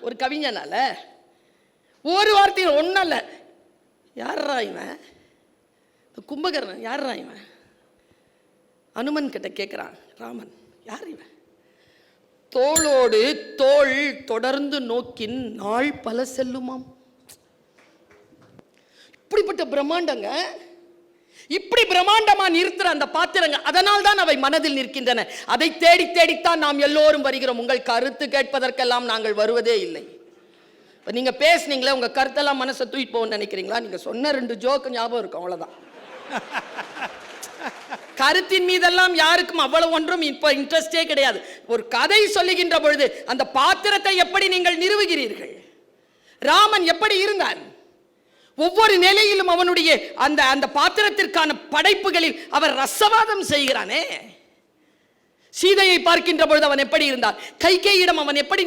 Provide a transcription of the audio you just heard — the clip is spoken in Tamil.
ஒரு கவிஞனால ஒரு வார்த்தையில் ஒன்றும் இல்லை. யாரா இவன்? கும்பகர்ணன் யாரா இவன்? அனுமன் கிட்ட கேட்குறான் ராமன், யார் இவன்? தோளோடு தோள் தொடர்ந்து நோக்கின் நாள் பல செல்லுமாம். இப்படிப்பட்ட பிரம்மாண்டங்க, இப்படி பிரம்மாண்டமா நிறுத்துற அந்த பாத்திரங்க, அதனால் தான் அவை மனதில் நிற்கின்றன. அதை தேடி தேடித்தான் நாம் எல்லோரும் வருகிறோம். உங்கள் கருத்து கேட்பதற்கெல்லாம் நாங்கள் வருவதே இல்லை. நீங்க பேசுனீங்களே, உங்க கருத்தெல்லாம் மனசை தூக்கிட்டு போகணும்னு நினைக்கிறீங்களா? நீங்க சொன்ன 2 ஜோக்கு ஞாபகம் இருக்கும், அவ்வளவுதான். கருத்தின் மீதெல்லாம் யாருக்கும் அவ்வளவு ஒன்றும் இப்ப இன்ட்ரெஸ்டே கிடையாது. ஒரு கதை சொல்லுகின்ற பொழுது அந்த பாத்திரத்தை எப்படி நீங்கள் நிறுவுகிறீர்கள்? ராமன் எப்படி இருந்தான்? ஒவ்வொரு நிலையிலும் அவனுடைய அந்த அந்த பாத்திரத்திற்கான படைப்புகளில் அவர் ரசவாதம் செய்கிறானே. சீதையை பார்க்கின்ற பொழுது அவன் எப்படி இருந்தான்? கைகேயிடம் அவன் எப்படி